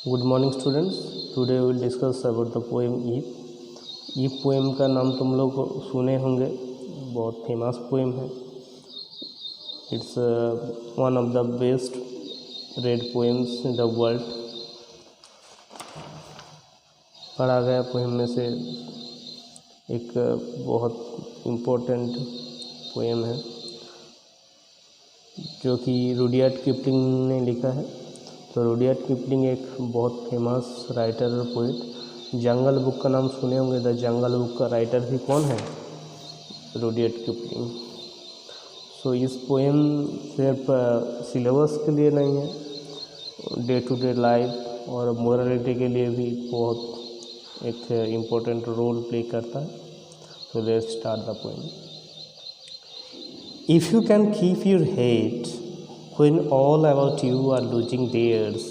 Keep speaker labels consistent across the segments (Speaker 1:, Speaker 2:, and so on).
Speaker 1: Good morning students. Today we will discuss about the poem if. If poem का नाम तुम लोग सुने होंगे, बहुत फेमस पोएम है। It's one of the best read poems in the world. पढ़ा गया पोएम में से एक बहुत इम्पोर्टेंट पोएम है जो कि रुडयार्ड किपलिंग ने लिखा है। तो रुडयार्ड किपलिंग एक बहुत फेमस राइटर और पोइट। जंगल बुक का नाम सुने होंगे। द जंगल बुक का राइटर भी कौन है? Rudyard Kipling. सो इस पोएम सिर्फ सिलेबस के लिए नहीं है, डे टू डे लाइफ और मोरालिटी के लिए भी बहुत एक इम्पोर्टेंट रोल प्ले करता है। तो let's start the poem. If you can keep your head when all about you are losing theirs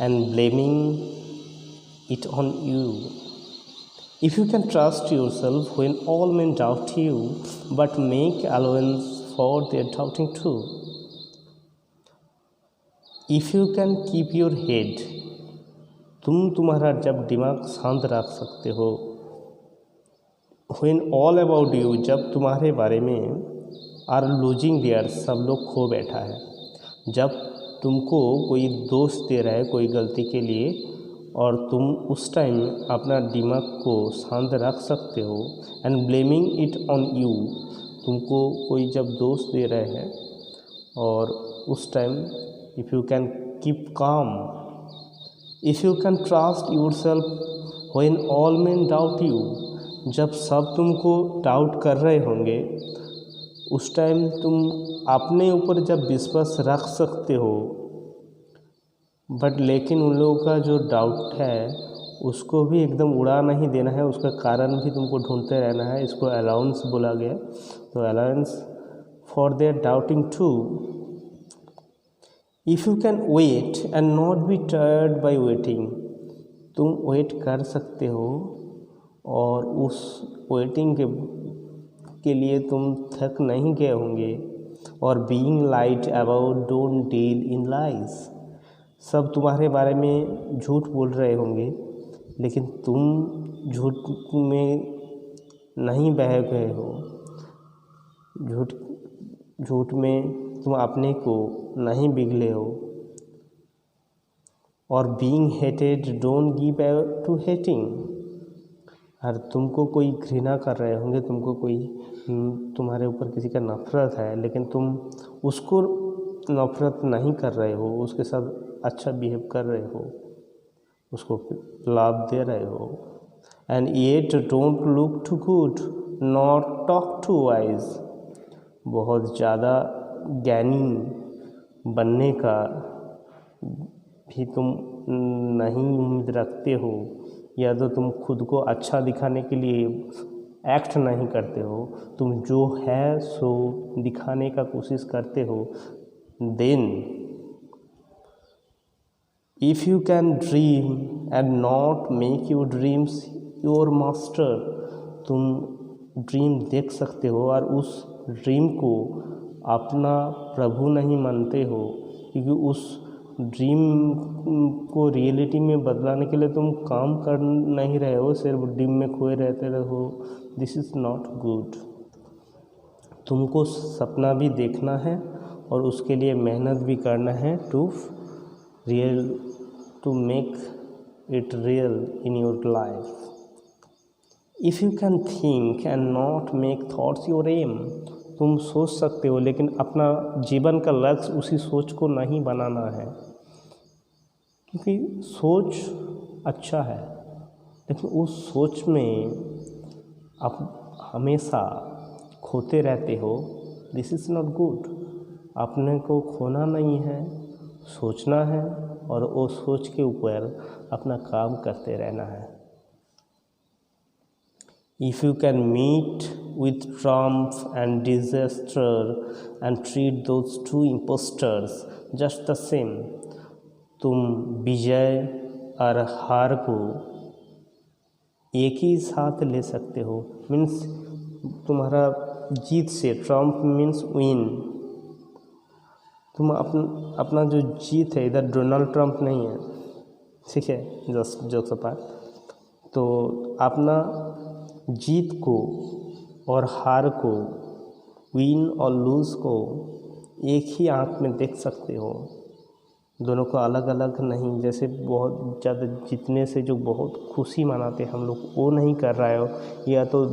Speaker 1: and blaming it on you, if you can trust yourself when all men doubt you but make allowance for their doubting too, if you can keep your head, तुम्हारा जब दिमाग शांत रख सकते हो, when all about you, जब तुम्हारे बारे में आर लूजिंग देयर, सब लोग खो बैठा है। जब तुमको कोई दोष दे रहा है कोई गलती के लिए और तुम उस टाइम अपना दिमाग को शांत रख सकते हो, and blaming it on you, तुमको कोई जब दोष दे रहे हैं और उस time if you can keep calm, if you can trust your self when all main doubt you, जब सब तुमको डाउट कर रहे होंगे उस टाइम तुम अपने ऊपर जब विश्वास रख सकते हो, बट लेकिन उन लोगों का जो डाउट है उसको भी एकदम उड़ा नहीं देना है, उसका कारण भी तुमको ढूंढते रहना है। इसको अलाउंस बोला गया। तो allowance for their doubting too. If you can wait and not be tired by waiting, तुम वेट कर सकते हो और उस वेटिंग के लिए तुम थक नहीं गए होंगे। और being light about don't deal in lies, सब तुम्हारे बारे में झूठ बोल रहे होंगे लेकिन तुम झूठ में नहीं बह गए हो। झूठ में तुम अपने को नहीं बिगले हो। और being hated don't give to hating, और तुमको कोई घृणा कर रहे होंगे, तुमको कोई तुम्हारे ऊपर किसी का नफ़रत है लेकिन तुम उसको नफ़रत नहीं कर रहे हो, उसके साथ अच्छा बिहेव कर रहे हो, उसको लाभ दे रहे हो। And yet don't look too good not talk too wise, बहुत ज़्यादा ज्ञानी बनने का भी तुम नहीं उम्मीद रखते हो, या तो तुम खुद को अच्छा दिखाने के लिए एक्ट नहीं करते हो, तुम जो है सो दिखाने का कोशिश करते हो। Then if you can dream and not make your dreams your master, तुम ड्रीम देख सकते हो और उस ड्रीम को अपना प्रभु नहीं मानते हो, क्योंकि उस ड्रीम को रियलिटी में बदलाने के लिए तुम काम कर नहीं रहे हो, सिर्फ ड्रीम में खोए रहते रहो। This is not good. तुमको सपना भी देखना है और उसके लिए मेहनत भी करना है to make it real in your life. If you can think and not make thoughts your aim, तुम सोच सकते हो लेकिन अपना जीवन का लक्ष्य उसी सोच को नहीं बनाना है, क्योंकि सोच अच्छा है लेकिन उस सोच में आप हमेशा खोते रहते हो। This is not good. अपने को खोना नहीं है, सोचना है और वो सोच के ऊपर अपना काम करते रहना है। If you can meet with triumph and disaster and treat those two impostors just the same, तुम विजय और हार को एक ही साथ ले सकते हो। मीन्स तुम्हारा जीत से, ट्रम्प मीन्स विन, तुम अपना जो जीत है, इधर डोनाल्ड ट्रम्प नहीं है, ठीक है, जस्ट जोक्स अपार्ट। तो अपना जीत को और हार को, विन और लूज़ को एक ही आंख में देख सकते हो, दोनों को अलग अलग नहीं। जैसे बहुत ज़्यादा जीतने से जो बहुत खुशी मनाते हम लोग, वो नहीं कर रहे हो, या तो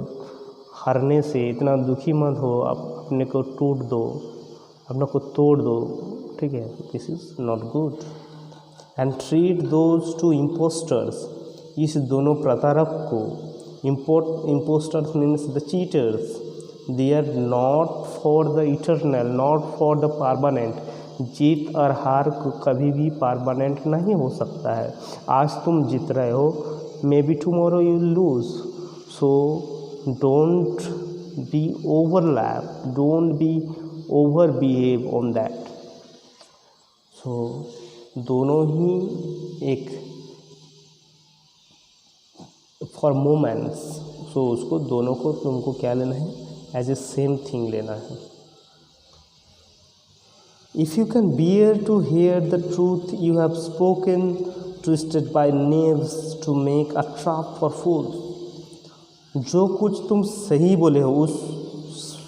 Speaker 1: हारने से इतना दुखी मत हो, अपने को टूट दो, अपने को तोड़ दो, ठीक है। This is not good. And treat those two impostors, इस दोनों प्रतारक को, impostors means the cheaters, they are not for the eternal, not for the permanent. जीत और हार को कभी भी परमानेंट नहीं हो सकता है। आज तुम जीत रहे हो, maybe tomorrow you lose, so don't be overlap, don't be over behave on that. So दोनों ही एक फॉर मोमेंट्स, सो उसको दोनों को तुमको क्या लेना है, एज ए सेम थिंग लेना है। If you can bear to hear the truth you have spoken, twisted by knaves to make a trap for fools, जो कुछ तुम सही बोले हो, उस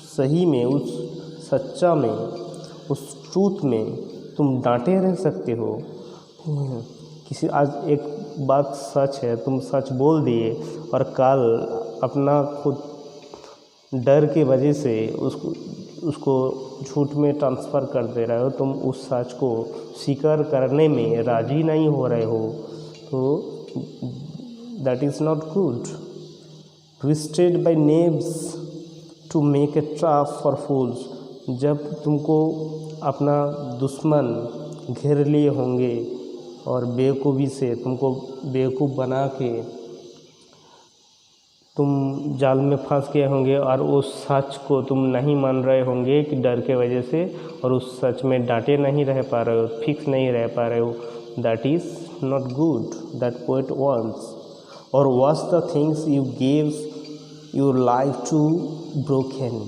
Speaker 1: सही में, उस सच्चा में, उस ट्रूथ में तुम डांटे रह सकते हो। किसी आज एक बात सच है, तुम सच बोल दिए और कल अपना खुद डर की वजह से उसको झूठ में ट्रांसफ़र कर दे रहे हो, तुम उस सच को स्वीकार करने में राज़ी नहीं हो रहे हो, तो that is not good. Twisted by knaves to make a trap for fools, जब तुमको अपना दुश्मन घेर लिए होंगे और बेवकूफ़ी से तुमको बेवकूफ़ बना के तुम जाल में फंस गए होंगे, और उस सच को तुम नहीं मान रहे होंगे कि डर के वजह से, और उस सच में डांटे नहीं रह पा रहे हो, फिक्स नहीं रह पा रहे हो, that is not good, that poet wants. और watch the things you gives your life to broken,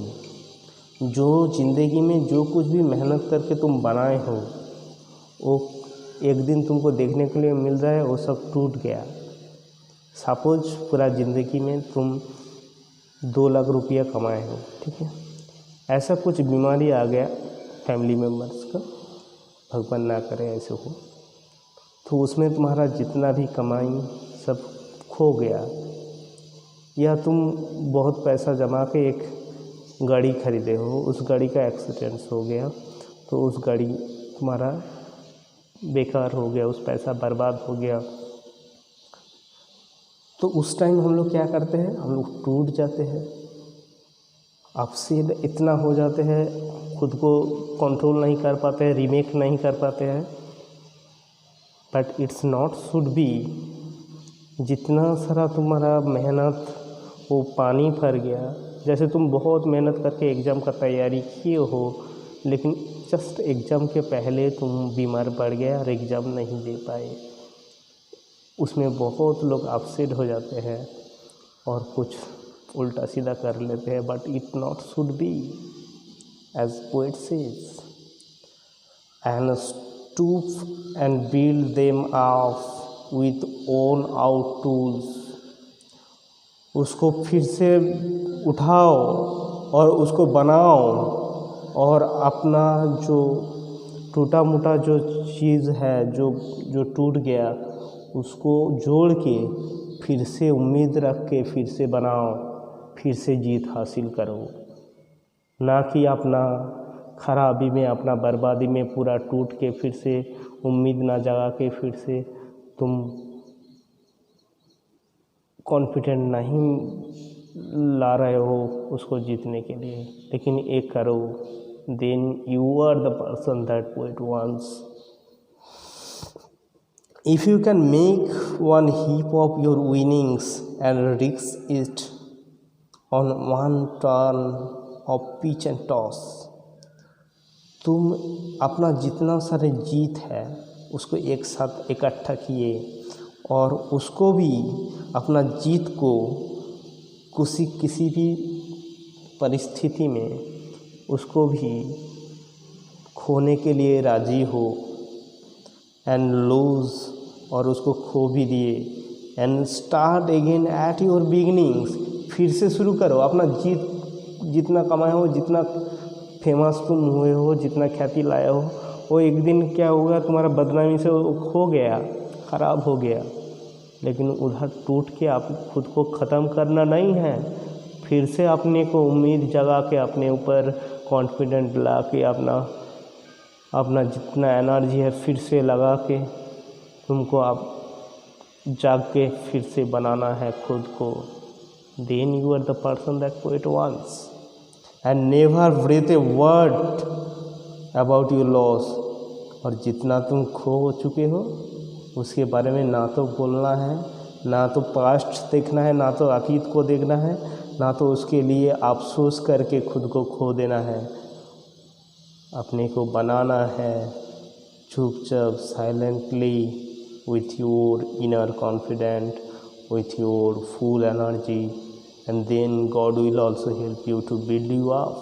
Speaker 1: जो ज़िंदगी में जो कुछ भी मेहनत करके तुम बनाए हो, वो एक दिन तुमको देखने के लिए मिल रहा है वो सब टूट गया। सपोज पूरा ज़िंदगी में तुम 2 लाख रुपया कमाए हो, ठीक है, ऐसा कुछ बीमारी आ गया फैमिली मेम्बर्स का, भगवान ना करे ऐसे हो, तो उसमें तुम्हारा जितना भी कमाई सब खो गया। या तुम बहुत पैसा जमा के एक गाड़ी खरीदे हो, उस गाड़ी का एक्सीडेंट हो गया, तो उस गाड़ी तुम्हारा बेकार हो गया, उस पैसा बर्बाद हो गया। तो उस टाइम हम लोग क्या करते हैं, हम लोग टूट जाते हैं, अपसेट इतना हो जाते हैं, खुद को कंट्रोल नहीं कर पाते हैं, रीमेक नहीं कर पाते हैं। But it's not should B, जितना सारा तुम्हारा मेहनत वो पानी भर गया। जैसे तुम बहुत मेहनत करके एग्ज़ाम का तैयारी किए हो, लेकिन जस्ट एग्ज़ाम के पहले तुम बीमार पड़ गए और एग्ज़ाम नहीं दे पाए, उसमें बहुत लोग अपसेट हो जाते हैं और कुछ उल्टा सीधा कर लेते हैं। But it not should be, as poet says, and stoop and build them up with worn out tools, उसको फिर से उठाओ और उसको बनाओ, और अपना जो टूटा मोटा जो चीज़ है, जो टूट गया, उसको जोड़ के फिर से उम्मीद रख के फिर से बनाओ, फिर से जीत हासिल करो। ना कि अपना खराबी में, अपना बर्बादी में पूरा टूट के फिर से उम्मीद ना जगा के फिर से तुम कॉन्फिडेंट नहीं ला रहे हो उसको जीतने के लिए। लेकिन एक करो, then you are the person that poet wants. If you can make one heap of your winnings and risk it on one turn of pitch and toss, तुम अपना जितना सारे जीत है उसको एक साथ इकट्ठा किए और उसको भी, अपना जीत को किसी भी परिस्थिति में उसको भी खोने के लिए राज़ी हो, एंड लूज़ और उसको खो भी दिए। And start again at your beginnings, फिर से शुरू करो। अपना जितना कमाए हो, जितना फेमस तुम हुए हो, जितना ख्याति लाए हो, वो एक दिन क्या होगा, तुम्हारा बदनामी से वो खो गया, ख़राब हो गया। लेकिन उधर टूट के आप खुद को ख़त्म करना नहीं है, फिर से अपने को उम्मीद जगा के, अपने ऊपर कॉन्फिडेंट ला के, अपना जितना एनर्जी है फिर से लगा के तुमको आप जाग के फिर से बनाना है खुद को। Then you are the person that poet wants and never breathe a word about your loss. और जितना तुम खो चुके हो उसके बारे में ना तो बोलना है, ना तो पास्ट देखना है, ना तो अतीत को देखना है, ना तो उसके लिए अफसोस करके खुद को खो देना है। अपने को बनाना है चुपचाप, silently, with your inner confidence, with your full energy, and then God will also help you to build you up.